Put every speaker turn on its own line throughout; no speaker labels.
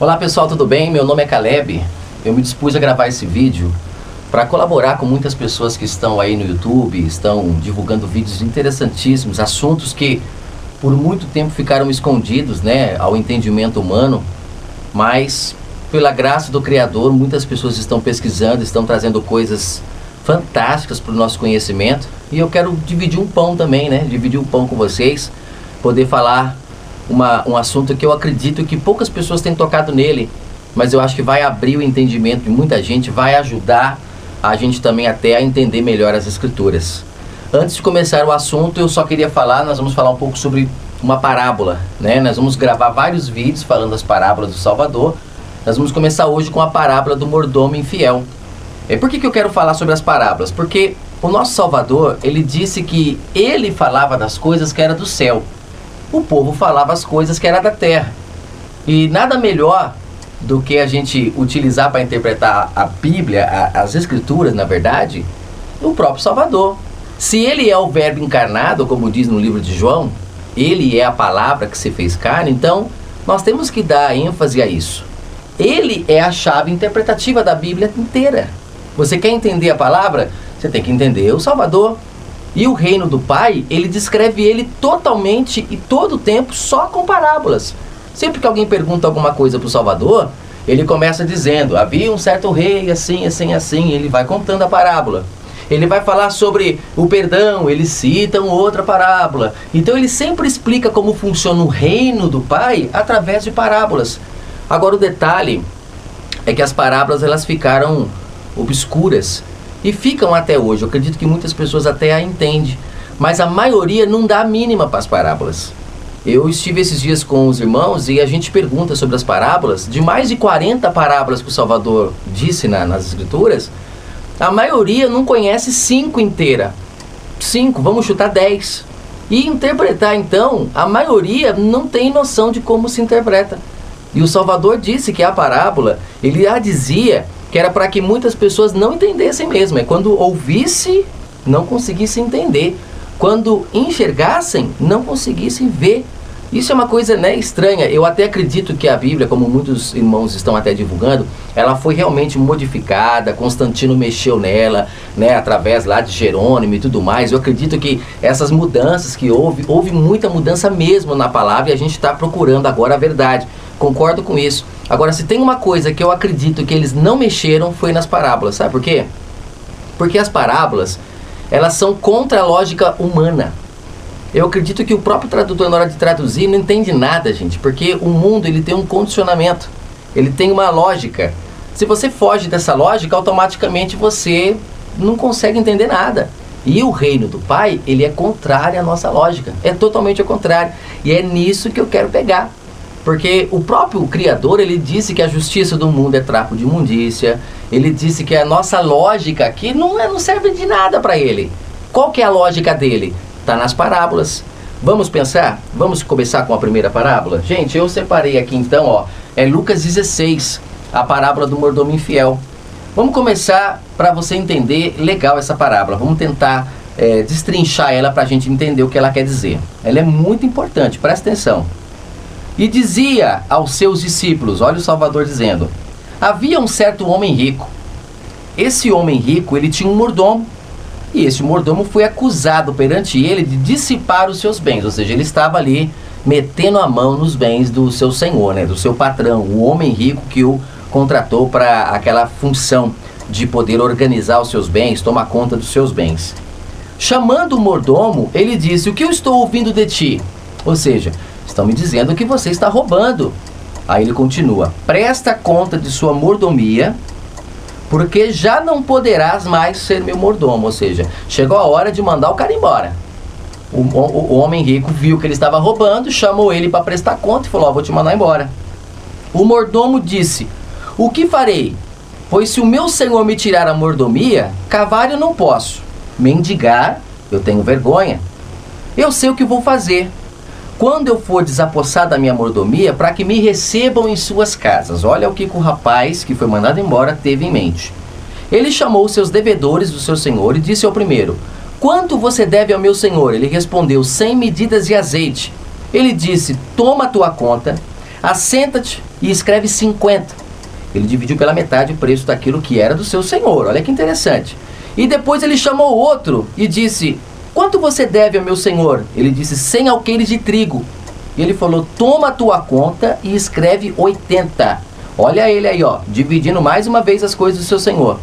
Olá pessoal, tudo bem? Meu nome é Caleb. Eu me dispus a gravar esse vídeo para colaborar com muitas pessoas que estão aí no YouTube, estão divulgando vídeos interessantíssimos, assuntos que por muito tempo ficaram escondidos, ao entendimento humano, mas pela graça do Criador, muitas pessoas estão pesquisando, estão trazendo coisas fantásticas para o nosso conhecimento, e eu quero dividir um pão também, dividir um pão com vocês, poder falar um assunto que eu acredito que poucas pessoas têm tocado nele, mas eu acho que vai abrir o entendimento de muita gente, vai ajudar a gente também até a entender melhor as Escrituras. Antes de começar o assunto, eu só queria nós vamos falar um pouco sobre uma parábola, Nós vamos gravar vários vídeos falando das parábolas do Salvador. Nós vamos começar hoje com a parábola do mordomo infiel. Por que eu quero falar sobre as parábolas? Porque o nosso Salvador, ele disse que ele falava das coisas que era do céu. O povo falava as coisas que era da terra. E nada melhor do que a gente utilizar para interpretar a Bíblia, as Escrituras, na verdade, o próprio Salvador. Se ele é o verbo encarnado, como diz no livro de João, ele é a palavra que se fez carne, então nós temos que dar ênfase a isso. Ele é a chave interpretativa da Bíblia inteira. Você quer entender a palavra? Você tem que entender o Salvador. E o reino do Pai, ele descreve ele totalmente e todo o tempo só com parábolas. Sempre que alguém pergunta alguma coisa para o Salvador, ele começa dizendo, havia um certo rei, assim, assim, assim, ele vai contando a parábola. Ele vai falar sobre o perdão, ele cita uma outra parábola. Então ele sempre explica como funciona o reino do Pai através de parábolas. Agora o detalhe é que as parábolas elas ficaram obscuras e ficam até hoje. Eu acredito que muitas pessoas até a entendem, mas a maioria não dá a mínima para as parábolas. Eu estive esses dias com os irmãos e a gente pergunta sobre as parábolas. De mais de 40 parábolas que o Salvador disse nas Escrituras, a maioria não conhece 5 inteira. 5, vamos chutar 10. E interpretar então, a maioria não tem noção de como se interpreta. E o Salvador disse que a parábola, ele a dizia que era para que muitas pessoas não entendessem mesmo. É quando ouvisse, não conseguissem entender. Quando enxergassem, não conseguissem ver. Isso é uma coisa estranha. Eu até acredito que a Bíblia, como muitos irmãos estão até divulgando, ela foi realmente modificada, Constantino mexeu nela, através lá de Jerônimo e tudo mais. Eu acredito que essas mudanças que houve muita mudança mesmo na palavra e a gente está procurando agora a verdade. Concordo com isso. Agora, se tem uma coisa que eu acredito que eles não mexeram, foi nas parábolas. Sabe por quê? Porque as parábolas, elas são contra a lógica humana. Eu acredito que o próprio tradutor, na hora de traduzir, não entende nada, gente. Porque o mundo, ele tem um condicionamento. Ele tem uma lógica. Se você foge dessa lógica, automaticamente você não consegue entender nada. E o reino do Pai, ele é contrário à nossa lógica. É totalmente ao contrário. E é nisso que eu quero pegar. Porque o próprio Criador, ele disse que a justiça do mundo é trapo de imundícia. Ele disse que a nossa lógica aqui não serve de nada para ele. Qual que é a lógica dele? Está nas parábolas. Vamos pensar? Vamos começar com a primeira parábola? Gente, eu separei aqui então, é Lucas 16, a parábola do mordomo infiel. Vamos começar para você entender legal essa parábola. Vamos tentar destrinchar ela para a gente entender o que ela quer dizer. Ela é muito importante, presta atenção. E dizia aos seus discípulos, olha o Salvador dizendo, havia um certo homem rico. Esse homem rico, ele tinha um mordomo. E esse mordomo foi acusado perante ele de dissipar os seus bens. Ou seja, ele estava ali metendo a mão nos bens do seu senhor, do seu patrão. O homem rico que o contratou para aquela função de poder organizar os seus bens, tomar conta dos seus bens. Chamando o mordomo, ele disse, o que eu estou ouvindo de ti? Ou seja, estão me dizendo que você está roubando. Aí ele continua, presta conta de sua mordomia, porque já não poderás mais ser meu mordomo. Ou seja, chegou a hora de mandar o cara embora. O homem rico viu que ele estava roubando, chamou ele para prestar conta e falou, vou te mandar embora. O mordomo disse, o que farei? Pois se o meu senhor me tirar a mordomia, cavar eu não posso. Mendigar, eu tenho vergonha. Eu sei o que vou fazer. Quando eu for desapossar da minha mordomia, para que me recebam em suas casas. Olha o que o rapaz que foi mandado embora teve em mente. Ele chamou os seus devedores do seu senhor e disse ao primeiro, quanto você deve ao meu senhor? Ele respondeu, 100 medidas de azeite. Ele disse, toma a tua conta, assenta-te e escreve 50. Ele dividiu pela metade o preço daquilo que era do seu senhor. Olha que interessante. E depois ele chamou outro e disse: quanto você deve ao meu senhor? Ele disse: 100 alqueires de trigo. E ele falou: toma a tua conta e escreve 80. Olha ele aí, ó, dividindo mais uma vez as coisas do seu senhor.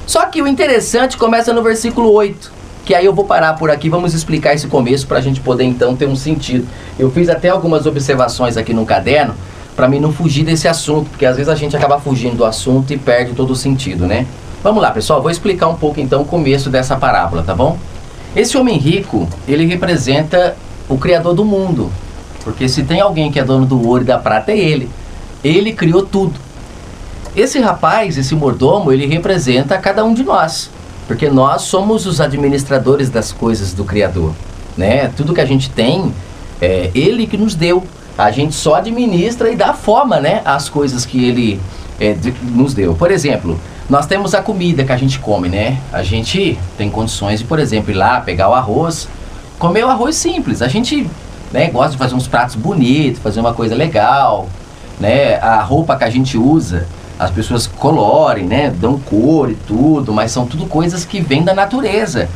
Só que o interessante começa no versículo 8, que aí eu vou parar por aqui, vamos explicar esse começo para a gente poder então ter um sentido. Eu fiz até algumas observações aqui no caderno, para mim não fugir desse assunto, porque às vezes a gente acaba fugindo do assunto e perde todo o sentido, né? Vamos lá, pessoal, vou explicar um pouco então o começo dessa parábola, tá bom? Esse homem rico, ele representa o Criador do mundo, porque se tem alguém que é dono do ouro e da prata é ele. Ele criou tudo. Esse rapaz, esse mordomo, ele representa cada um de nós, porque nós somos os administradores das coisas do Criador, né? Tudo que a gente tem, é ele que nos deu. A gente só administra e dá forma, né, às coisas que ele nos deu. Por exemplo, nós temos a comida que a gente come, né? A gente tem condições de, por exemplo, ir lá, pegar o arroz, comer o arroz simples. A gente, né, gosta de fazer uns pratos bonitos, fazer uma coisa legal, né? A roupa que a gente usa, as pessoas colorem, né, dão cor e tudo, mas são tudo coisas que vêm da natureza.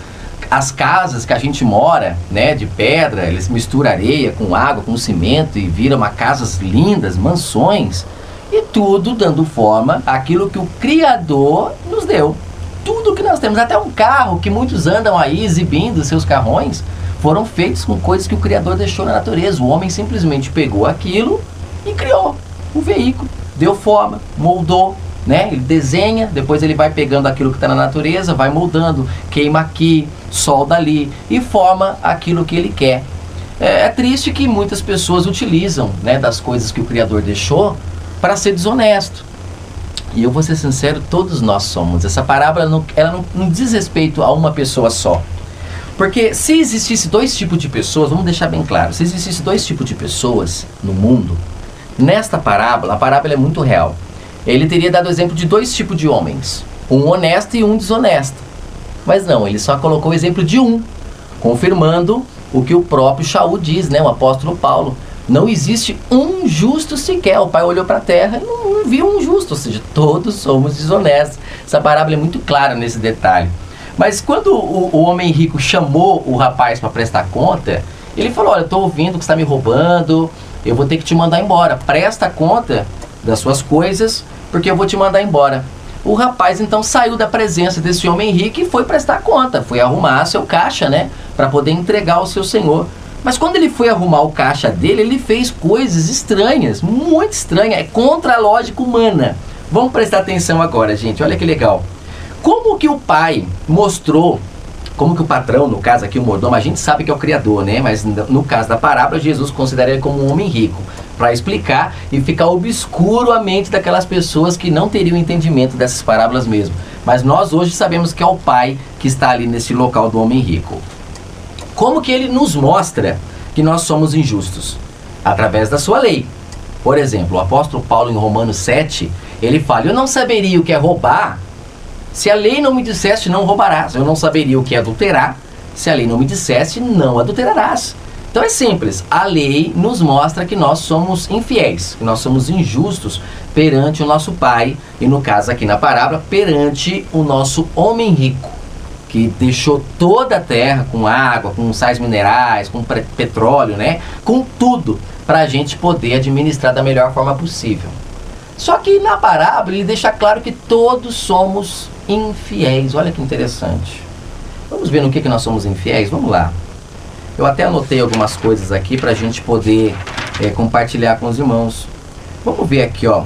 As casas que a gente mora, né, de pedra, eles misturam areia com água, com cimento e viram casas lindas, mansões, e tudo dando forma àquilo que o Criador nos deu. Tudo que nós temos, até um carro que muitos andam aí exibindo seus carrões, foram feitos com coisas que o Criador deixou na natureza. O homem simplesmente pegou aquilo e criou um veículo, deu forma, moldou, né? Ele desenha, depois ele vai pegando aquilo que está na natureza, vai moldando, queima aqui, solda ali e forma aquilo que ele quer. É triste que muitas pessoas utilizam, né, das coisas que o Criador deixou para ser desonesto. E eu vou ser sincero, todos nós somos. Essa parábola ela não diz respeito a uma pessoa só. Porque se existisse dois tipos de pessoas, vamos deixar bem claro, se existisse dois tipos de pessoas no mundo, nesta parábola, a parábola é muito real. Ele teria dado exemplo de dois tipos de homens, um honesto e um desonesto. Mas não, ele só colocou o exemplo de um, confirmando o que o próprio Shaul diz, né, o apóstolo Paulo. Não existe um justo sequer. O pai olhou para a terra e não viu um justo, ou seja, todos somos desonestos. Essa parábola é muito clara nesse detalhe. Mas quando o homem rico chamou o rapaz para prestar conta, ele falou: olha, eu estou ouvindo que você está me roubando, eu vou ter que te mandar embora. Presta conta das suas coisas, porque eu vou te mandar embora. O rapaz então saiu da presença desse homem rico e foi prestar conta, foi arrumar seu caixa, né, para poder entregar ao seu senhor. Mas quando ele foi arrumar o caixa dele, ele fez coisas estranhas, muito estranhas, é contra a lógica humana. Vamos prestar atenção agora, gente, olha que legal. Como que o pai mostrou, como que o patrão, no caso aqui o mordomo, a gente sabe que é o Criador, né? Mas no caso da parábola, Jesus considera ele como um homem rico, para explicar e ficar obscuro a mente daquelas pessoas que não teriam entendimento dessas parábolas mesmo. Mas nós hoje sabemos que é o pai que está ali nesse local do homem rico. Como que ele nos mostra que nós somos injustos? Através da sua lei. Por exemplo, o apóstolo Paulo em Romanos 7, ele fala: eu não saberia o que é roubar se a lei não me dissesse não roubarás. Eu não saberia o que é adulterar se a lei não me dissesse não adulterarás. Então é simples, a lei nos mostra que nós somos infiéis, que nós somos injustos perante o nosso pai, e no caso aqui na parábola, perante o nosso homem rico, que deixou toda a terra com água, com sais minerais, com petróleo, né? Com tudo, para a gente poder administrar da melhor forma possível. Só que na parábola ele deixa claro que todos somos infiéis. Olha que interessante. Vamos ver no que nós somos infiéis? Vamos lá. Eu até anotei algumas coisas aqui para a gente poder compartilhar com os irmãos. Vamos ver aqui, ó.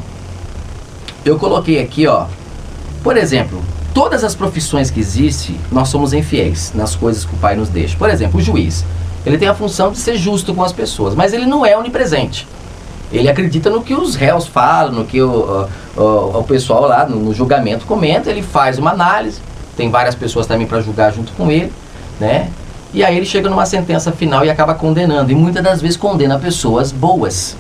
Eu coloquei aqui, ó. Por exemplo, todas as profissões que existem, nós somos infiéis nas coisas que o Pai nos deixa. Por exemplo, o juiz. Ele tem a função de ser justo com as pessoas, mas ele não é onipresente. Ele acredita no que os réus falam, no que o pessoal lá no julgamento comenta. Ele faz uma análise, tem várias pessoas também para julgar junto com ele, né? E aí ele chega numa sentença final e acaba condenando. E muitas das vezes condena pessoas boas.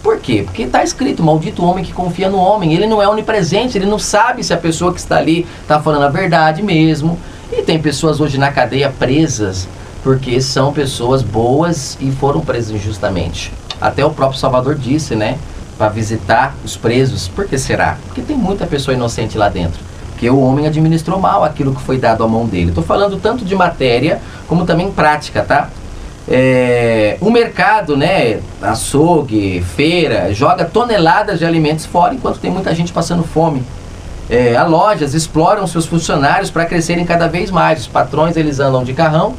Por quê? Porque está escrito: maldito o homem que confia no homem. Ele não é onipresente, ele não sabe se a pessoa que está ali está falando a verdade mesmo. E tem pessoas hoje na cadeia presas porque são pessoas boas e foram presas injustamente. Até o próprio Salvador disse, né, para visitar os presos. Por que será? Porque tem muita pessoa inocente lá dentro. Porque o homem administrou mal aquilo que foi dado à mão dele. Estou falando tanto de matéria como também prática, tá? O mercado, né, açougue, feira, joga toneladas de alimentos fora enquanto tem muita gente passando fome. As lojas exploram seus funcionários para crescerem cada vez mais. Os patrões, eles andam de carrão,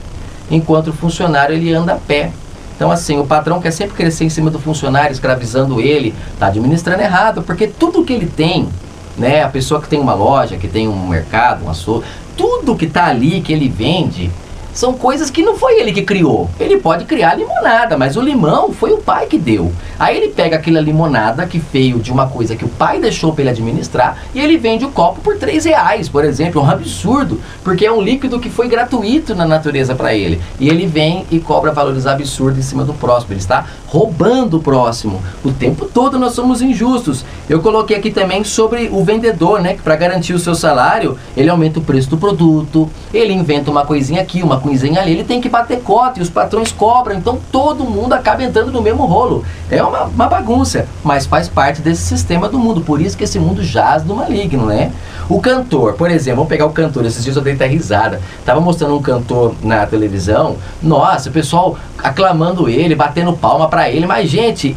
enquanto o funcionário, ele anda a pé. Então, assim, o patrão quer sempre crescer em cima do funcionário, escravizando ele, está administrando errado, porque tudo que ele tem, né, a pessoa que tem uma loja, que tem um mercado, um açougue, tudo que está ali, que ele vende, são coisas que não foi ele que criou. Ele pode criar limonada, mas o limão foi o pai que deu. Aí ele pega aquela limonada que veio de uma coisa que o pai deixou para ele administrar e ele vende o copo por R$3, por exemplo. É um absurdo, porque é um líquido que foi gratuito na natureza para ele. E ele vem e cobra valores absurdos em cima do próximo. Ele está roubando o próximo. O tempo todo nós somos injustos. Eu coloquei aqui também sobre o vendedor, né, que para garantir o seu salário, ele aumenta o preço do produto, ele inventa uma coisinha aqui, uma coisinha ali, ele tem que bater cota e os patrões cobram, então todo mundo acaba entrando no mesmo rolo. É uma bagunça, mas faz parte desse sistema do mundo, por isso que esse mundo jaz do maligno, né? O cantor, por exemplo, vamos pegar o cantor, esses dias eu dei até risada, tava mostrando um cantor na televisão, nossa, o pessoal aclamando ele, batendo palma pra ele, mas gente,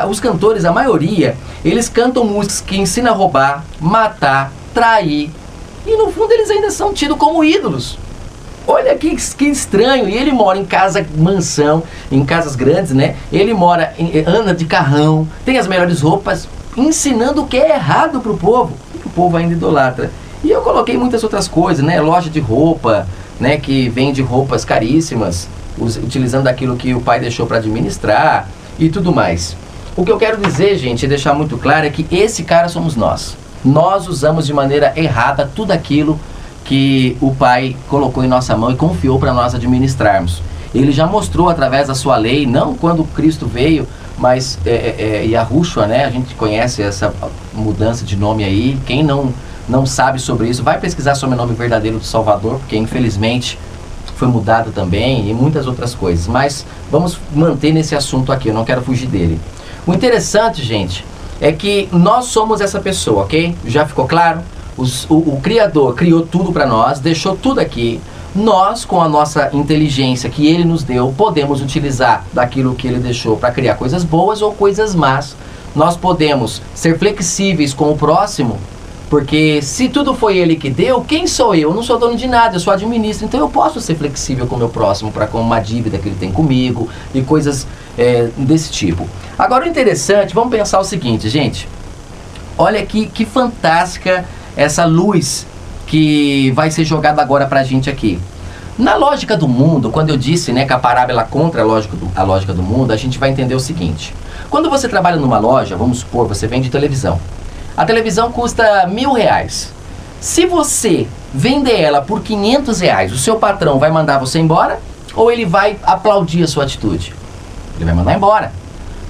os cantores, a maioria, eles cantam músicas que ensinam a roubar, matar, trair, e no fundo eles ainda são tidos como ídolos. Olha que estranho. E ele mora em casa, mansão, em casas grandes, né? Ele mora, anda de carrão, tem as melhores roupas, ensinando o que é errado pro povo. E o povo ainda idolatra. E eu coloquei muitas outras coisas, né? Loja de roupa, né? Que vende roupas caríssimas, utilizando aquilo que o pai deixou para administrar e tudo mais. O que eu quero dizer, gente, e deixar muito claro, é que esse cara somos nós. Nós usamos de maneira errada tudo aquilo que o Pai colocou em nossa mão e confiou para nós administrarmos. Ele já mostrou através da sua lei, não quando Cristo veio, mas Yahushua, né? A gente conhece essa mudança de nome aí. Quem não sabe sobre isso, vai pesquisar sobre o nome verdadeiro do Salvador, porque infelizmente foi mudado também e muitas outras coisas. Mas vamos manter nesse assunto aqui, eu não quero fugir dele. O interessante, gente, é que nós somos essa pessoa, ok? Já ficou claro? O Criador criou tudo para nós, deixou tudo aqui. Nós, com a nossa inteligência que Ele nos deu, podemos utilizar daquilo que Ele deixou para criar coisas boas ou coisas más. Nós podemos ser flexíveis com o próximo, porque se tudo foi Ele que deu, quem sou eu? Eu não sou dono de nada, eu só administro. Então eu posso ser flexível com o meu próximo, com uma dívida que ele tem comigo e coisas desse tipo. Agora o interessante, vamos pensar o seguinte, gente. Olha que fantástica essa luz que vai ser jogada agora pra gente aqui. Na lógica do mundo, quando eu disse, né, que a parábola contra a lógica do mundo, a gente vai entender o seguinte. Quando você trabalha numa loja, vamos supor, você vende televisão. A televisão custa R$1.000. Se você vender ela por R$500, o seu patrão vai mandar você embora ou ele vai aplaudir a sua atitude? Ele vai mandar embora.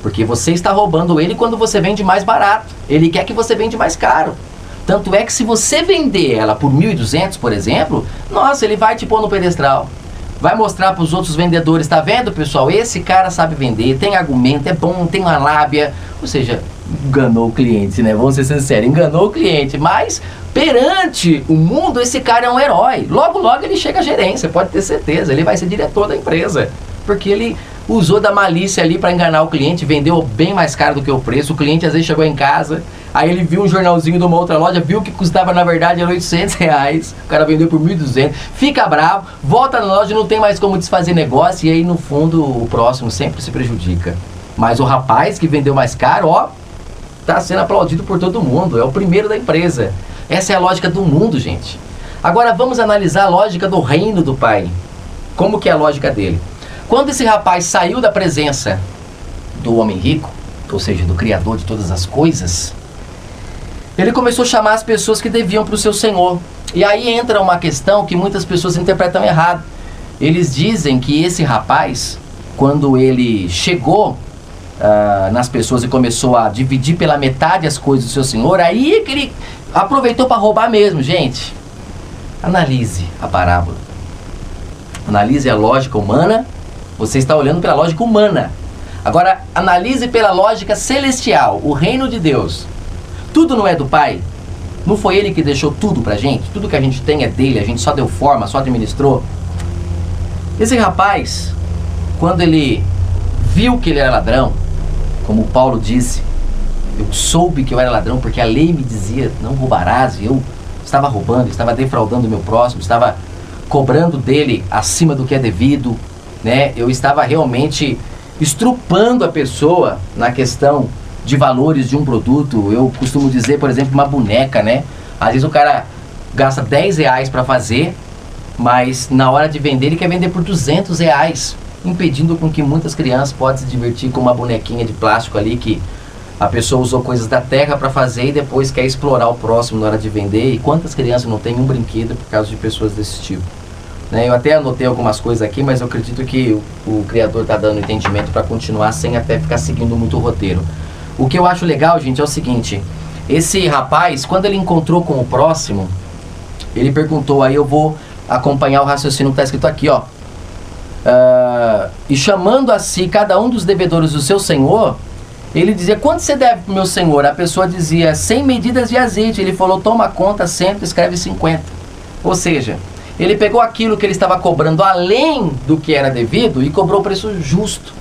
Porque você está roubando ele quando você vende mais barato. Ele quer que você vende mais caro. Tanto é que se você vender ela por 1.200, por exemplo, nossa, ele vai te pôr no pedestral. Vai mostrar para os outros vendedores, tá vendo, pessoal? Esse cara sabe vender, tem argumento, é bom, tem uma lábia. Ou seja, enganou o cliente, né? Vamos ser sinceros, enganou o cliente. Mas perante o mundo, esse cara é um herói. Logo, logo ele chega à gerência, pode ter certeza. Ele vai ser diretor da empresa. Porque ele usou da malícia ali para enganar o cliente, vendeu bem mais caro do que o preço. O cliente às vezes chegou em casa, aí ele viu um jornalzinho de uma outra loja, viu que custava na verdade era R$800, o cara vendeu por 1.200, fica bravo, volta na loja, não tem mais como desfazer negócio, e aí no fundo o próximo sempre se prejudica. Mas o rapaz que vendeu mais caro, ó, tá sendo aplaudido por todo mundo, é o primeiro da empresa. Essa é a lógica do mundo, gente. Agora vamos analisar a lógica do reino do Pai. Como que é a lógica dele? Quando esse rapaz saiu da presença do homem rico, ou seja, do Criador de todas as coisas, ele começou a chamar as pessoas que deviam para o seu Senhor. E aí entra uma questão que muitas pessoas interpretam errado. Eles dizem que esse rapaz, quando ele chegou nas pessoas e começou a dividir pela metade as coisas do seu Senhor, aí é que ele aproveitou para roubar mesmo, gente. Analise a parábola. Analise a lógica humana. Você está olhando pela lógica humana. Agora, analise pela lógica celestial, o reino de Deus. Tudo não é do Pai? Não foi Ele que deixou tudo pra gente? Tudo que a gente tem é dele, a gente só deu forma, só administrou? Esse rapaz, quando ele viu que ele era ladrão, como Paulo disse, eu soube que eu era ladrão porque a lei me dizia, não roubarás, e eu estava roubando, estava defraudando o meu próximo, estava cobrando dele acima do que é devido, né? Eu estava realmente estrupando a pessoa na questão de valores de um produto. Eu costumo dizer, por exemplo, uma boneca, né? Às vezes o cara gasta 10 reais para fazer, mas na hora de vender ele quer vender por 200 reais, impedindo com que muitas crianças possam se divertir com uma bonequinha de plástico ali que a pessoa usou coisas da terra para fazer e depois quer explorar o próximo na hora de vender. E quantas crianças não têm um brinquedo por causa de pessoas desse tipo? Né? Eu até anotei algumas coisas aqui, mas eu acredito que o Criador está dando entendimento para continuar sem até ficar seguindo muito o roteiro. O que eu acho legal, gente, é o seguinte: esse rapaz, quando ele encontrou com o próximo, ele perguntou, aí eu vou acompanhar o raciocínio que está escrito aqui, ó. E chamando a si cada um dos devedores do seu senhor, ele dizia, quanto você deve para o meu senhor? A pessoa dizia, 100 medidas de azeite. Ele falou, toma conta, 100, escreve 50. Ou seja, ele pegou aquilo que ele estava cobrando além do que era devido e cobrou o preço justo.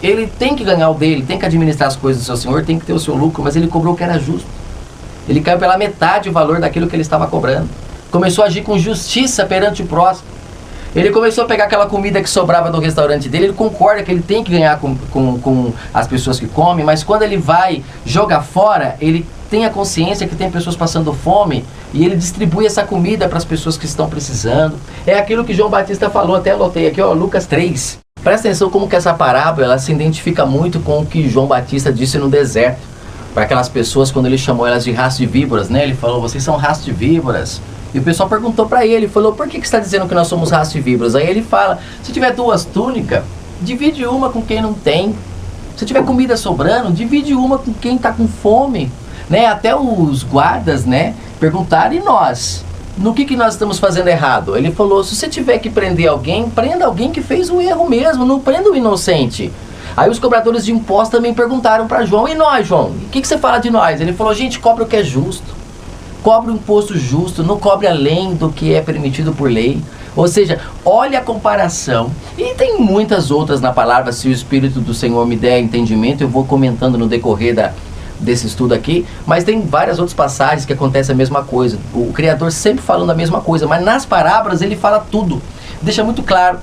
Ele tem que ganhar o dele, tem que administrar as coisas do seu senhor, tem que ter o seu lucro, mas ele cobrou o que era justo. Ele caiu pela metade o valor daquilo que ele estava cobrando. Começou a agir com justiça perante o próximo. Ele começou a pegar aquela comida que sobrava do restaurante dele, ele concorda que ele tem que ganhar com as pessoas que comem, mas quando ele vai jogar fora, ele tem a consciência que tem pessoas passando fome e ele distribui essa comida para as pessoas que estão precisando. É aquilo que João Batista falou, até anotei aqui, ó, Lucas 3. Presta atenção como que essa parábola ela se identifica muito com o que João Batista disse no deserto. Para aquelas pessoas, quando ele chamou elas de raça de víboras, né? Ele falou, vocês são raça de víboras. E o pessoal perguntou para ele, falou, por que você está dizendo que nós somos raça de víboras? Aí ele fala, se tiver 2 túnicas, divide uma com quem não tem. Se tiver comida sobrando, divide uma com quem está com fome. Né? Até os guardas, né, perguntaram, e nós? No que nós estamos fazendo errado? Ele falou, se você tiver que prender alguém, prenda alguém que fez um erro mesmo, não prenda o inocente. Aí os cobradores de impostos também perguntaram para João, e nós, João? O que você fala de nós? Ele falou, gente, cobra o que é justo. Cobre um imposto justo, não cobre além do que é permitido por lei. Ou seja, olha a comparação. E tem muitas outras na palavra, se o Espírito do Senhor me der entendimento, eu vou comentando no decorrer desse estudo aqui. Mas tem várias outras passagens que acontece a mesma coisa. O Criador sempre falando a mesma coisa, mas nas parábolas ele fala tudo. Deixa muito claro.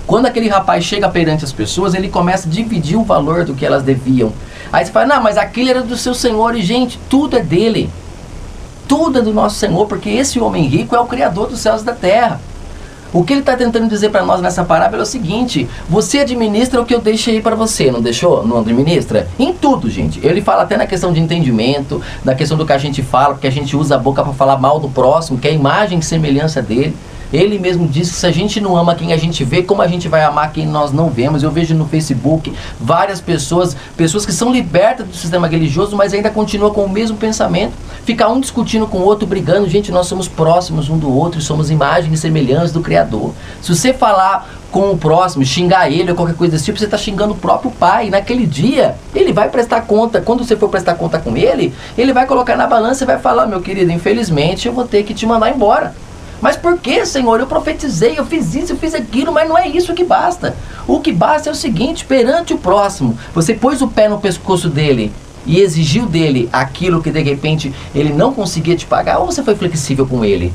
Quando aquele rapaz chega perante as pessoas, ele começa a dividir o valor do que elas deviam. Aí você fala, não, mas aquele era do seu Senhor. E gente, tudo é dele. Tudo é do nosso Senhor, porque esse homem rico é o Criador dos céus e da terra. O que ele está tentando dizer para nós nessa parábola é o seguinte, você administra o que eu deixei para você, não deixou? Não administra? Em tudo, gente. Ele fala até na questão de entendimento, na questão do que a gente fala, porque a gente usa a boca para falar mal do próximo, que é a imagem e semelhança dele. Ele mesmo disse que se a gente não ama quem a gente vê, como a gente vai amar quem nós não vemos? Eu vejo no Facebook várias pessoas que são libertas do sistema religioso, mas ainda continuam com o mesmo pensamento. Fica um discutindo com o outro, brigando. Gente, nós somos próximos um do outro e somos imagem e semelhança do Criador. Se você falar com o próximo, xingar ele ou qualquer coisa desse tipo, você está xingando o próprio Pai. Naquele dia, ele vai prestar conta. Quando você for prestar conta com ele, ele vai colocar na balança e vai falar, meu querido, infelizmente eu vou ter que te mandar embora. Mas por que, Senhor? Eu profetizei, eu fiz isso, eu fiz aquilo, mas não é isso que basta. O que basta é o seguinte, perante o próximo, você pôs o pé no pescoço dele e exigiu dele aquilo que de repente ele não conseguia te pagar, ou você foi flexível com ele?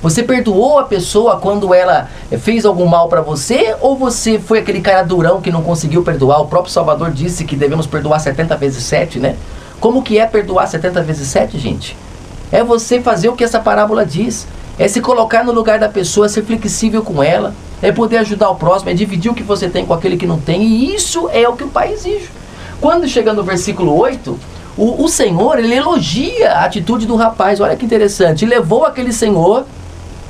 Você perdoou a pessoa quando ela fez algum mal para você, ou você foi aquele cara durão que não conseguiu perdoar? O próprio Salvador disse que devemos perdoar 70 vezes 7, né? Como que é perdoar 70 vezes 7, gente? É você fazer o que essa parábola diz. É se colocar no lugar da pessoa, ser flexível com ela, é poder ajudar o próximo, é dividir o que você tem com aquele que não tem, e isso é o que o Pai exige. Quando chega no versículo 8, o Senhor, ele elogia a atitude do rapaz, olha que interessante, levou aquele Senhor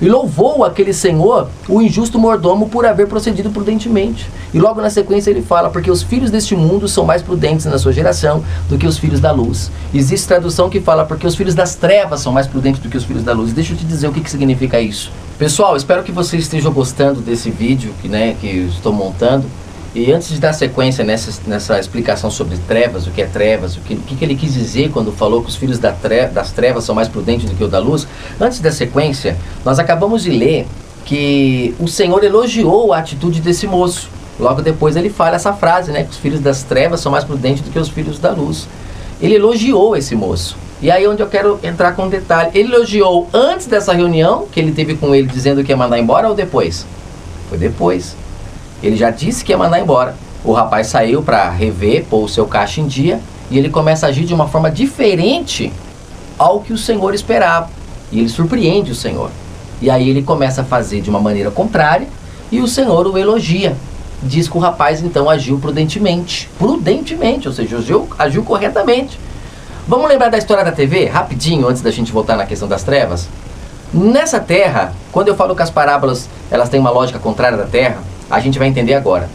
e louvou aquele Senhor, o injusto mordomo, por haver procedido prudentemente. E logo na sequência ele fala, porque os filhos deste mundo são mais prudentes na sua geração do que os filhos da luz. Existe tradução que fala, porque os filhos das trevas são mais prudentes do que os filhos da luz. Deixa eu te dizer o que significa isso. Pessoal, espero que vocês estejam gostando desse vídeo que eu estou montando. E antes de dar sequência nessa explicação sobre trevas, o que é trevas, o que ele quis dizer quando falou que os filhos das trevas são mais prudentes do que o da luz, antes da sequência, nós acabamos de ler que o Senhor elogiou a atitude desse moço. Logo depois ele fala essa frase, né, que os filhos das trevas são mais prudentes do que os filhos da luz. Ele elogiou esse moço. E aí onde eu quero entrar com um detalhe. Ele elogiou antes dessa reunião que ele teve com ele dizendo que ia mandar embora ou depois? Foi depois. Ele já disse que ia mandar embora. O rapaz saiu para rever, pôr o seu caixa em dia, e ele começa a agir de uma forma diferente ao que o Senhor esperava. E ele surpreende o Senhor. E aí ele começa a fazer de uma maneira contrária, e o Senhor o elogia. Diz que o rapaz então agiu prudentemente. Prudentemente, ou seja, agiu corretamente. Vamos lembrar da história da TV, rapidinho, antes da gente voltar na questão das trevas? Nessa terra, quando eu falo que as parábolas elas têm uma lógica contrária da terra, a gente vai entender agora.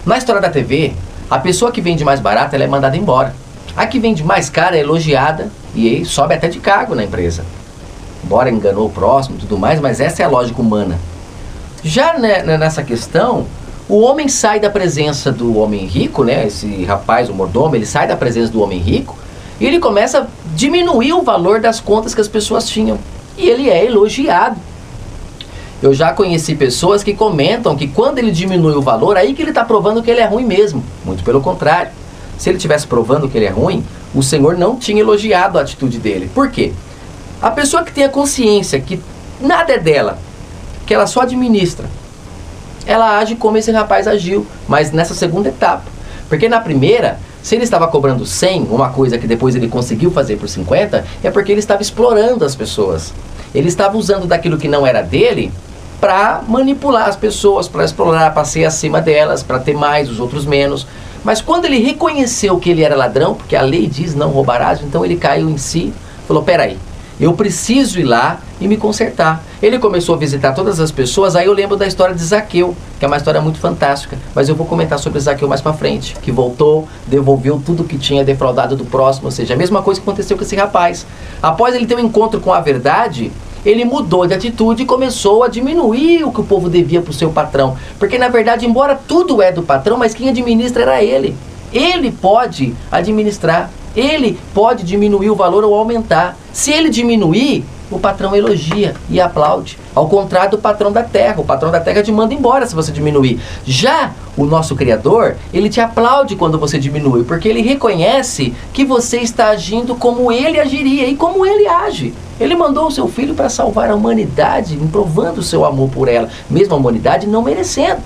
Na história da TV, a pessoa que vende mais barata ela é mandada embora. A que vende mais cara é elogiada e sobe até de cargo na empresa. Embora enganou o próximo e tudo mais, mas essa é a lógica humana. Já nessa questão, o homem sai da presença do homem rico, né? Esse rapaz, o mordomo, ele sai da presença do homem rico e ele começa a diminuir o valor das contas que as pessoas tinham. E ele é elogiado. Eu já conheci pessoas que comentam que quando ele diminui o valor, aí que ele está provando que ele é ruim mesmo. Muito pelo contrário. Se ele estivesse provando que ele é ruim, o Senhor não tinha elogiado a atitude dele. Por quê? A pessoa que tem a consciência que nada é dela, que ela só administra, ela age como esse rapaz agiu, mas nessa segunda etapa. Porque na primeira, se ele estava cobrando 100, uma coisa que depois ele conseguiu fazer por 50, é porque ele estava explorando as pessoas. Ele estava usando daquilo que não era dele para manipular as pessoas, para explorar, para ser acima delas, para ter mais, os outros menos. Mas quando ele reconheceu que ele era ladrão, porque a lei diz não roubarás, então ele caiu em si, falou, peraí, eu preciso ir lá e me consertar. Ele começou a visitar todas as pessoas, aí eu lembro da história de Zaqueu, que é uma história muito fantástica, mas eu vou comentar sobre Zaqueu mais pra frente, que voltou, devolveu tudo que tinha defraudado do próximo, ou seja, a mesma coisa que aconteceu com esse rapaz. Após ele ter um encontro com a verdade, ele mudou de atitude e começou a diminuir o que o povo devia para o seu patrão. Porque na verdade, embora tudo é do patrão, mas quem administra era ele. Ele pode administrar, ele pode diminuir o valor ou aumentar. Se ele diminuir, o patrão elogia e aplaude. Ao contrário do patrão da terra. O patrão da terra te manda embora se você diminuir. Já o nosso Criador, ele te aplaude quando você diminui, porque ele reconhece que você está agindo como ele agiria e como ele age. Ele mandou o seu filho para salvar a humanidade, provando o seu amor por ela, mesmo a humanidade não merecendo.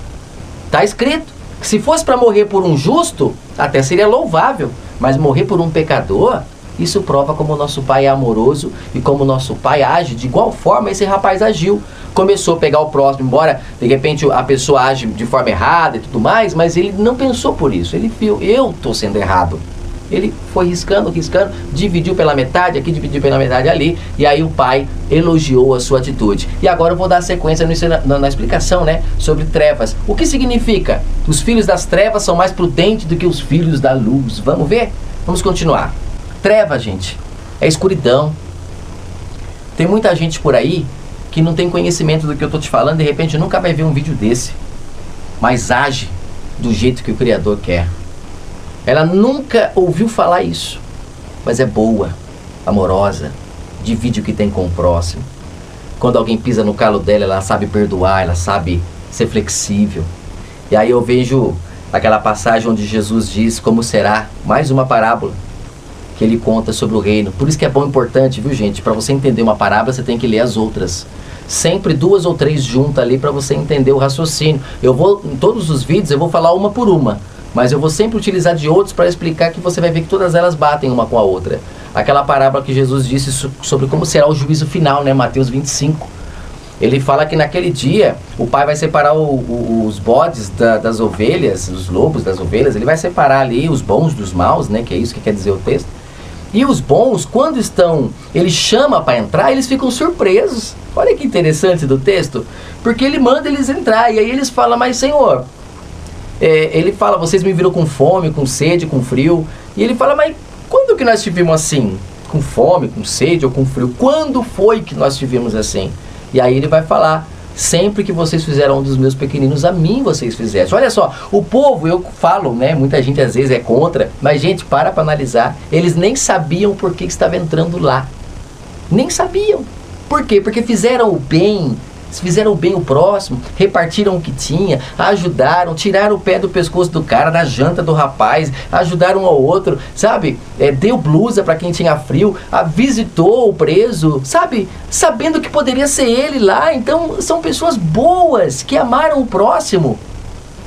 Está escrito que se fosse para morrer por um justo, até seria louvável, mas morrer por um pecador, isso prova como o nosso Pai é amoroso e como o nosso Pai age. De igual forma esse rapaz agiu. Começou a pegar o próximo, embora de repente a pessoa age de forma errada e tudo mais, mas ele não pensou por isso. Ele viu, eu estou sendo errado. Ele foi riscando, dividiu pela metade aqui, dividiu pela metade ali, e aí o pai elogiou a sua atitude. E agora eu vou dar sequência na explicação, né, sobre trevas. O que significa? Os filhos das trevas são mais prudentes do que os filhos da luz. Vamos ver? Vamos continuar. Treva, gente, é escuridão. Tem muita gente por aí que não tem conhecimento do que eu estou te falando, de repente nunca vai ver um vídeo desse, mas age do jeito que o Criador quer. Ela nunca ouviu falar isso, mas é boa, amorosa, divide o que tem com o próximo. Quando alguém pisa no calo dela, ela sabe perdoar, ela sabe ser flexível. E aí eu vejo aquela passagem onde Jesus diz como será, mais uma parábola que ele conta sobre o reino. Por isso que é bom, importante, viu gente, para você entender uma parábola você tem que ler as outras. Sempre 2 ou 3 juntas ali para você entender o raciocínio. Eu vou, em todos os vídeos, eu vou falar uma por uma. Mas eu vou sempre utilizar de outros para explicar que você vai ver que todas elas batem uma com a outra. Aquela parábola que Jesus disse sobre como será o juízo final, né? Mateus 25. Ele fala que naquele dia o pai vai separar os bodes das ovelhas, os lobos das ovelhas. Ele vai separar ali os bons dos maus, né? Que é isso que quer dizer o texto. E os bons, quando ele chama para entrar, eles ficam surpresos. Olha que interessante do texto. Porque ele manda eles entrar e aí eles falam, mas Senhor... ele fala, vocês me viram com fome, com sede, com frio. E ele fala, mas quando que nós estivemos assim? Com fome, com sede ou com frio? Quando foi que nós estivemos assim? E aí ele vai falar, Sempre que vocês fizeram um dos meus pequeninos, a mim vocês fizessem. Olha só, o povo, eu falo, né? Muita gente às vezes é contra, mas gente, para analisar. Eles nem sabiam por que estava entrando lá. Nem sabiam. Por quê? Porque fizeram o bem o próximo, repartiram o que tinha, ajudaram, tiraram o pé do pescoço do cara, da janta do rapaz, ajudaram um ao outro, sabe? Deu blusa para quem tinha frio, visitou o preso, sabe? Sabendo que poderia ser ele lá. Então são pessoas boas que amaram o próximo,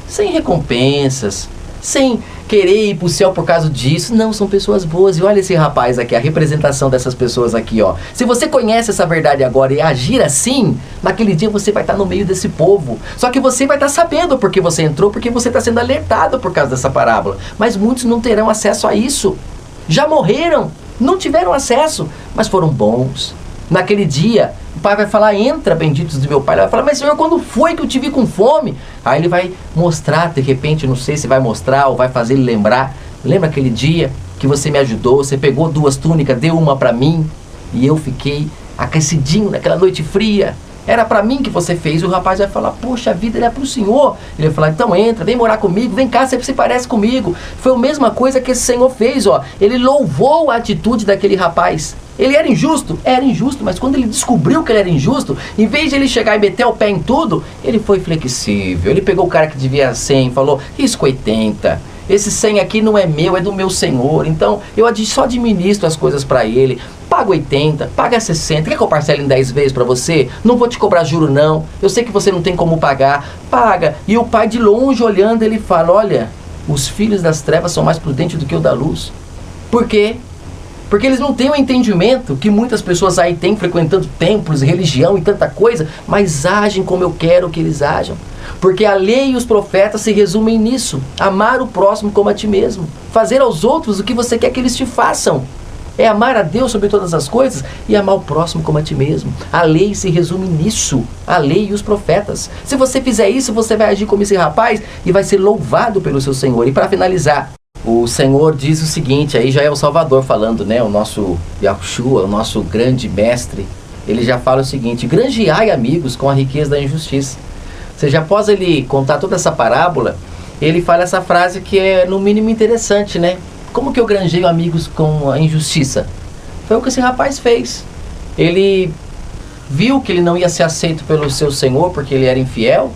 sem recompensas, sem querer ir pro céu por causa disso. Não, são pessoas boas. E olha esse rapaz aqui, a representação dessas pessoas aqui, ó. Se você conhece essa verdade agora e agir assim, naquele dia você vai estar no meio desse povo. Só que você vai estar sabendo porque você entrou, porque você está sendo alertado por causa dessa parábola. Mas muitos não terão acesso a isso. Já morreram, não tiveram acesso, mas foram bons. Naquele dia, o pai vai falar, entra, benditos do meu pai. Ele vai falar, mas Senhor, quando foi que eu te vi com fome? Aí ele vai mostrar, de repente, não sei se vai mostrar ou vai fazer ele lembrar. Lembra aquele dia que você me ajudou, você pegou 2 túnicas, deu uma para mim, e eu fiquei aquecidinho naquela noite fria. Era para mim que você fez. O rapaz vai falar, poxa, a vida é para o Senhor. Ele vai falar, então entra, vem morar comigo, vem cá, você se parece comigo. Foi a mesma coisa que esse Senhor fez, ó. Ele louvou a atitude daquele rapaz. Ele era injusto? Era injusto, mas quando ele descobriu que ele era injusto, em vez de ele chegar e meter o pé em tudo, ele foi flexível. Ele pegou o cara que devia 100 e falou, risco 80. Esse 100 aqui não é meu, é do meu Senhor. Então eu só administro as coisas para ele. Paga 80, paga 60. Quer que eu parcele em 10 vezes para você? Não vou te cobrar juro não. Eu sei que você não tem como pagar. Paga. E o pai de longe olhando, ele fala, olha, os filhos das trevas são mais prudentes do que o da luz. Por quê? Porque eles não têm o entendimento que muitas pessoas aí têm, frequentando templos, religião e tanta coisa, mas agem como eu quero que eles ajam. Porque a lei e os profetas se resumem nisso: amar o próximo como a ti mesmo, fazer aos outros o que você quer que eles te façam. É amar a Deus sobre todas as coisas e amar o próximo como a ti mesmo. A lei se resume nisso, a lei e os profetas. Se você fizer isso, você vai agir como esse rapaz e vai ser louvado pelo seu Senhor. E para finalizar, o Senhor diz o seguinte, aí já é o Salvador falando, né? O nosso Yahushua, o nosso grande mestre, ele já fala o seguinte: granjeai amigos com a riqueza da injustiça. Ou seja, após ele contar toda essa parábola, ele fala essa frase que é no mínimo interessante, né? Como que eu granjeio amigos com a injustiça? Foi o que esse rapaz fez. Ele viu que ele não ia ser aceito pelo seu Senhor porque ele era infiel,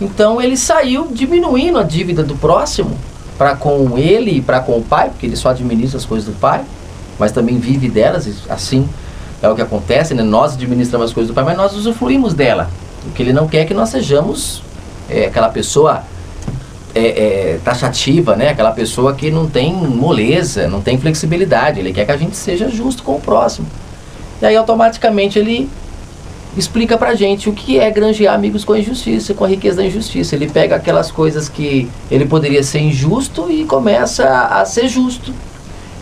então ele saiu diminuindo a dívida do próximo para com ele e para com o pai, porque ele só administra as coisas do pai, mas também vive delas, e assim é o que acontece, né? Nós administramos as coisas do pai, mas nós usufruímos dela. O que ele não quer é que nós sejamos aquela pessoa taxativa, né? Aquela pessoa que não tem moleza, não tem flexibilidade. Ele quer que a gente seja justo com o próximo. E aí automaticamente ele explica pra gente o que é granjear amigos com a injustiça, com a riqueza da injustiça. Ele pega aquelas coisas que ele poderia ser injusto e começa a ser justo.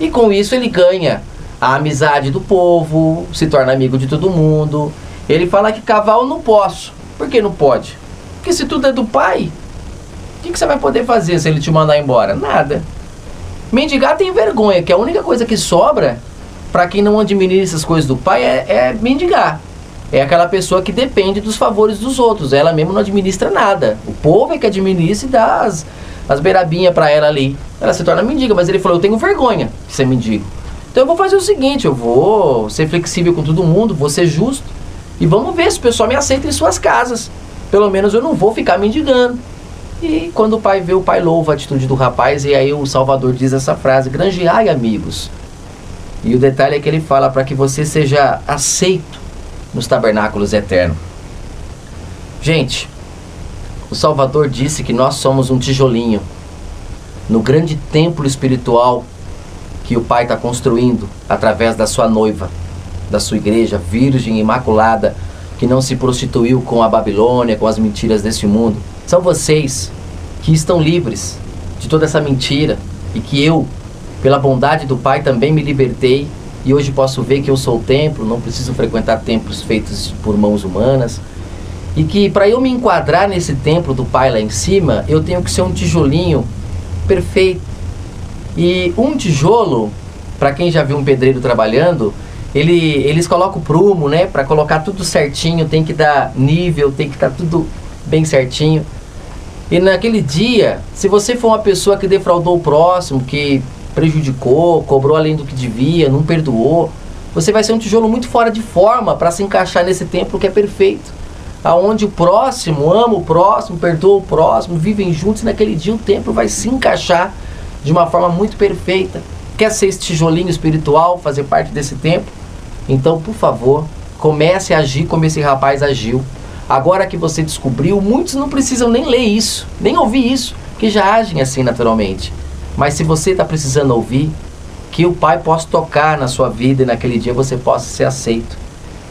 E com isso ele ganha a amizade do povo, se torna amigo de todo mundo. Ele fala que cavalo não posso. Por que não pode? Porque se tudo é do pai, o que você vai poder fazer se ele te mandar embora? Nada. Mendigar tem vergonha, que a única coisa que sobra para quem não administra as coisas do pai é mendigar. É aquela pessoa que depende dos favores dos outros. Ela mesmo não administra nada. O povo é que administra e dá as beirabinhas para ela ali. Ela se torna mendiga, mas ele falou, eu tenho vergonha de ser mendigo. Então eu vou fazer o seguinte, eu vou ser flexível com todo mundo, vou ser justo. E vamos ver se o pessoal me aceita em suas casas. Pelo menos eu não vou ficar mendigando. E quando o pai vê, o pai louva a atitude do rapaz. E aí o Salvador diz essa frase: granjeai amigos. E o detalhe é que ele fala para que você seja aceito nos tabernáculos eternos. Gente, o Salvador disse que nós somos um tijolinho no grande templo espiritual que o Pai está construindo através da sua noiva, da sua igreja virgem imaculada, que não se prostituiu com a Babilônia, com as mentiras deste mundo. São vocês que estão livres de toda essa mentira e que eu, pela bondade do Pai, também me libertei e hoje posso ver que eu sou o templo, não preciso frequentar templos feitos por mãos humanas. E que para eu me enquadrar nesse templo do Pai lá em cima, eu tenho que ser um tijolinho perfeito. E um tijolo, para quem já viu um pedreiro trabalhando, Eles colocam o prumo, né? Para colocar tudo certinho, tem que dar nível, tem que estar tudo bem certinho. E naquele dia, se você for uma pessoa que defraudou o próximo, que prejudicou, cobrou além do que devia, não perdoou, você vai ser um tijolo muito fora de forma para se encaixar nesse templo que é perfeito. Aonde o próximo ama o próximo, perdoa o próximo, vivem juntos, e naquele dia o templo vai se encaixar de uma forma muito perfeita. Quer ser esse tijolinho espiritual, fazer parte desse templo? Então, por favor, comece a agir como esse rapaz agiu. Agora que você descobriu, muitos não precisam nem ler isso, nem ouvir isso, que já agem assim naturalmente. Mas se você está precisando ouvir, que o Pai possa tocar na sua vida e naquele dia você possa ser aceito.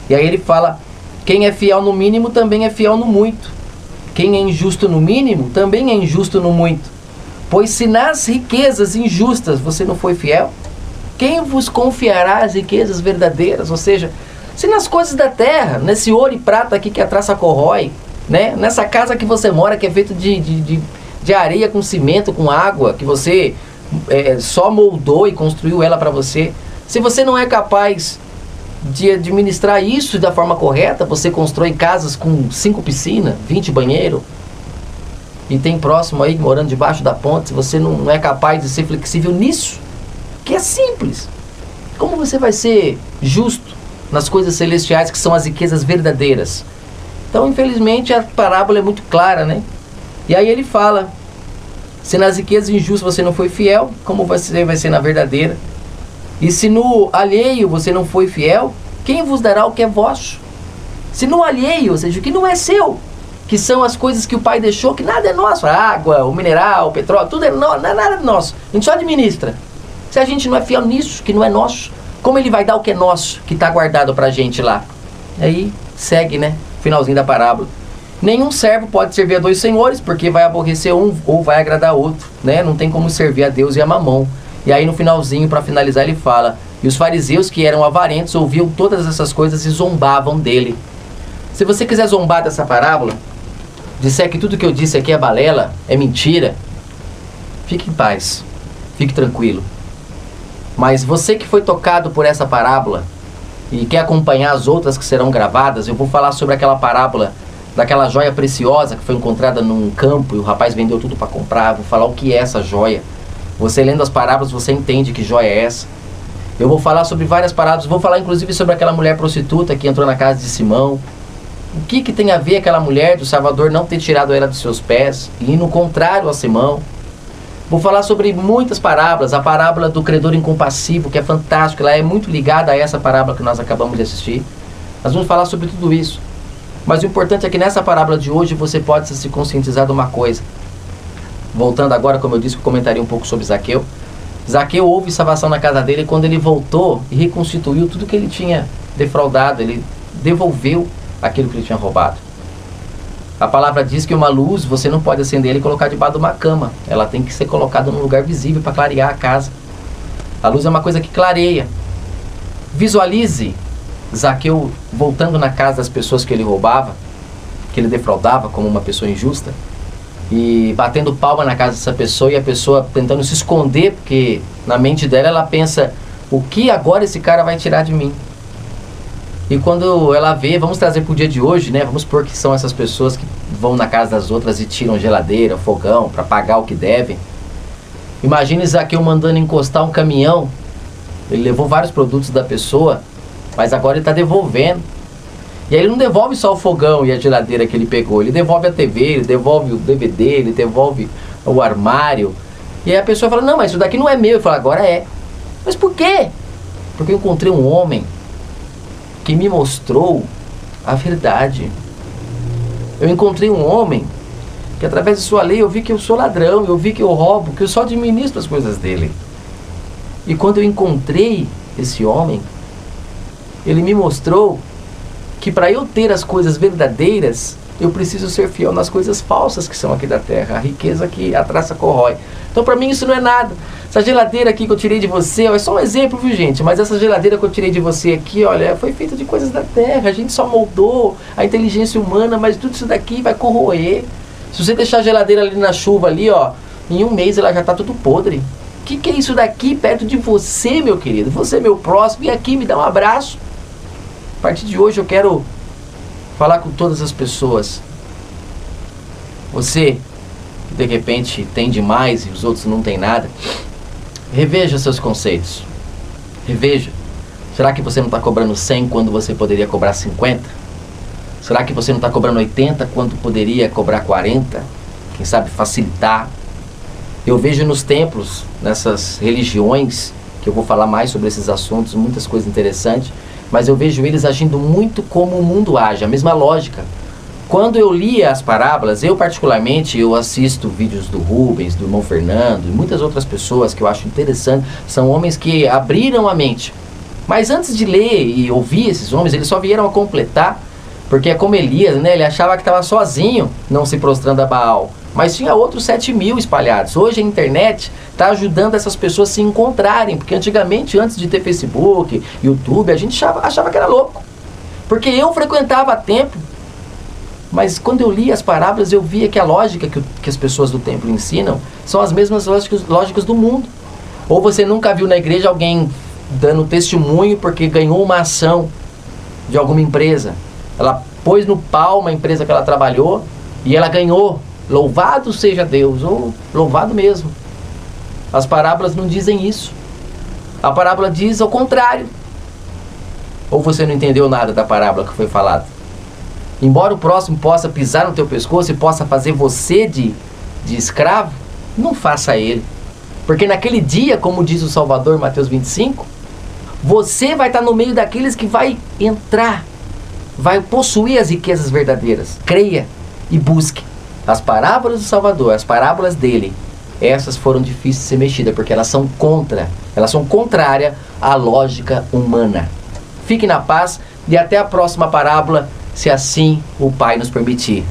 E aí ele fala, quem é fiel no mínimo também é fiel no muito. Quem é injusto no mínimo também é injusto no muito. Pois se nas riquezas injustas você não foi fiel, quem vos confiará as riquezas verdadeiras? Ou seja, se nas coisas da terra, nesse ouro e prata aqui que a traça corrói, né? Nessa casa que você mora, que é feito de areia com cimento, com água, que você só moldou e construiu ela para você. Se você não é capaz de administrar isso da forma correta, você constrói casas com 5 piscinas, 20 banheiros, e tem próximo aí morando debaixo da ponte, se você não é capaz de ser flexível nisso, que é simples, como você vai ser justo nas coisas celestiais, que são as riquezas verdadeiras? Então, infelizmente, a parábola é muito clara, né? E aí ele fala, se nas riquezas injustas você não foi fiel, como você vai ser na verdadeira? E se no alheio você não foi fiel, quem vos dará o que é vosso? Se no alheio, ou seja, o que não é seu, que são as coisas que o Pai deixou, que nada é nosso, a água, o mineral, o petróleo, tudo é nosso, nada é nosso, a gente só administra. Se a gente não é fiel nisso, que não é nosso, como ele vai dar o que é nosso, que está guardado pra gente lá? Aí segue, né? Finalzinho da parábola. Nenhum servo pode servir a 2 senhores, porque vai aborrecer um ou vai agradar outro, né? Não tem como servir a Deus e a Mamon. E aí no finalzinho, para finalizar, ele fala, e os fariseus que eram avarentos ouviam todas essas coisas e zombavam dele. Se você quiser zombar dessa parábola, disser que tudo que eu disse aqui é balela, é mentira, fique em paz, fique tranquilo. Mas você que foi tocado por essa parábola e quer acompanhar as outras que serão gravadas, eu vou falar sobre aquela parábola daquela joia preciosa que foi encontrada num campo e o rapaz vendeu tudo para comprar. Vou falar o que é essa joia. Você lendo as parábolas, você entende que joia é essa. Eu vou falar sobre várias parábolas, vou falar inclusive sobre aquela mulher prostituta que entrou na casa de Simão. O que tem a ver aquela mulher do Salvador não ter tirado ela dos seus pés e ir no contrário a Simão? Vou falar sobre muitas parábolas, a parábola do credor incompassivo, que é fantástico, ela é muito ligada a essa parábola que nós acabamos de assistir. Nós vamos falar sobre tudo isso. Mas o importante é que nessa parábola de hoje você pode se conscientizar de uma coisa. Voltando agora, como eu disse, eu comentaria um pouco sobre Zaqueu. Zaqueu houve salvação na casa dele quando ele voltou e reconstituiu tudo que ele tinha defraudado, ele devolveu aquilo que ele tinha roubado. A palavra diz que uma luz você não pode acender ela e colocar debaixo de uma cama. Ela tem que ser colocada num lugar visível para clarear a casa. A luz é uma coisa que clareia. Visualize Zaqueu voltando na casa das pessoas que ele roubava, que ele defraudava como uma pessoa injusta, e batendo palma na casa dessa pessoa e a pessoa tentando se esconder, porque na mente dela ela pensa, o que agora esse cara vai tirar de mim? E quando ela vê, vamos trazer para o dia de hoje, né? Vamos supor que são essas pessoas que vão na casa das outras e tiram geladeira, fogão, para pagar o que devem. Imagine Zaqueu mandando encostar um caminhão. Ele levou vários produtos da pessoa, mas agora ele está devolvendo. E aí ele não devolve só o fogão e a geladeira que ele pegou. Ele devolve a TV, ele devolve o DVD, ele devolve o armário. E aí a pessoa fala, não, mas isso daqui não é meu. Ele fala, agora é. Mas por quê? Porque eu encontrei um homem que me mostrou a verdade. Eu encontrei um homem que através de sua lei eu vi que eu sou ladrão, eu vi que eu roubo, que eu só administro as coisas dele. E quando eu encontrei esse homem, ele me mostrou que para eu ter as coisas verdadeiras, eu preciso ser fiel nas coisas falsas que são aqui da terra, a riqueza que a traça corrói. Então para mim isso não é nada. Essa geladeira aqui que eu tirei de você, é só um exemplo, viu gente? Mas essa geladeira que eu tirei de você aqui, olha, foi feita de coisas da terra. A gente só moldou a inteligência humana, mas tudo isso daqui vai corroer. Se você deixar a geladeira ali na chuva ali, ó, em um mês ela já tá tudo podre. que é isso daqui perto de você, meu querido? Você é meu próximo, vem aqui, me dá um abraço. A partir de hoje eu quero falar com todas as pessoas. Você, que de repente tem demais e os outros não tem nada, reveja seus conceitos. Reveja. Será que você não está cobrando 100 quando você poderia cobrar 50? Será que você não está cobrando 80 quando poderia cobrar 40? Quem sabe facilitar? Eu vejo nos templos, nessas religiões, que eu vou falar mais sobre esses assuntos, muitas coisas interessantes, mas eu vejo eles agindo muito como o mundo age, a mesma lógica. Quando eu lia as parábolas, eu particularmente, eu assisto vídeos do Rubens, do irmão Fernando e muitas outras pessoas que eu acho interessante, são homens que abriram a mente. Mas antes de ler e ouvir esses homens, eles só vieram a completar, porque é como Elias, né? Ele achava que estava sozinho, não se prostrando a Baal. Mas tinha outros 7.000 espalhados. Hoje a internet está ajudando essas pessoas a se encontrarem, porque antigamente, antes de ter Facebook, YouTube, a gente achava que era louco. Porque eu frequentava templo, mas quando eu li as parábolas, eu via que a lógica que as pessoas do templo ensinam são as mesmas lógicas do mundo. Ou você nunca viu na igreja alguém dando testemunho porque ganhou uma ação de alguma empresa. Ela pôs no pau uma empresa que ela trabalhou e ela ganhou. Louvado seja Deus, ou louvado mesmo. As parábolas não dizem isso. A parábola diz ao contrário. Ou você não entendeu nada da parábola que foi falada? Embora o próximo possa pisar no teu pescoço e possa fazer você de escravo, não faça ele. Porque naquele dia, como diz o Salvador, Mateus 25, você vai estar no meio daqueles que vai entrar, vai possuir as riquezas verdadeiras. Creia e busque. As parábolas do Salvador, as parábolas dele, essas foram difíceis de ser mexidas, porque elas são contrárias à lógica humana. Fique na paz e até a próxima parábola, se assim o Pai nos permitir.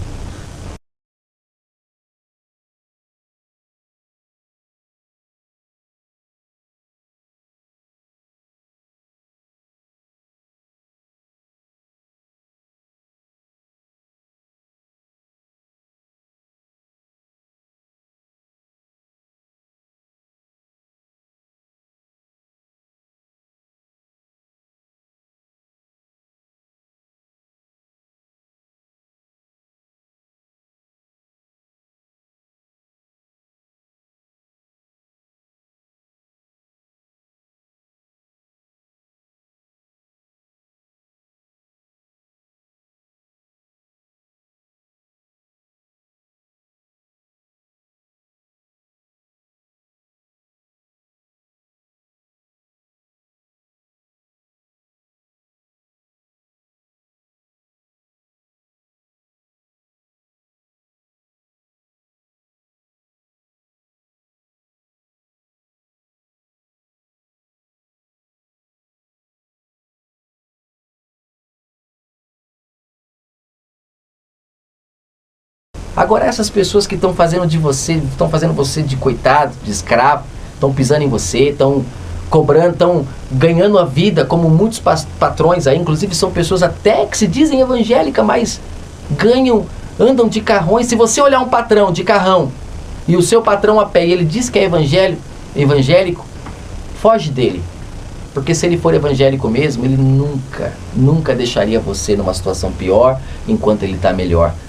Agora essas pessoas que estão fazendo você de coitado, de escravo, estão pisando em você, estão cobrando, estão ganhando a vida, como muitos patrões aí, inclusive são pessoas até que se dizem evangélicas, mas ganham, andam de carrões. Se você olhar um patrão de carrão e o seu patrão a pé e ele diz que é evangélico, foge dele. Porque se ele for evangélico mesmo, ele nunca deixaria você numa situação pior enquanto ele está melhor.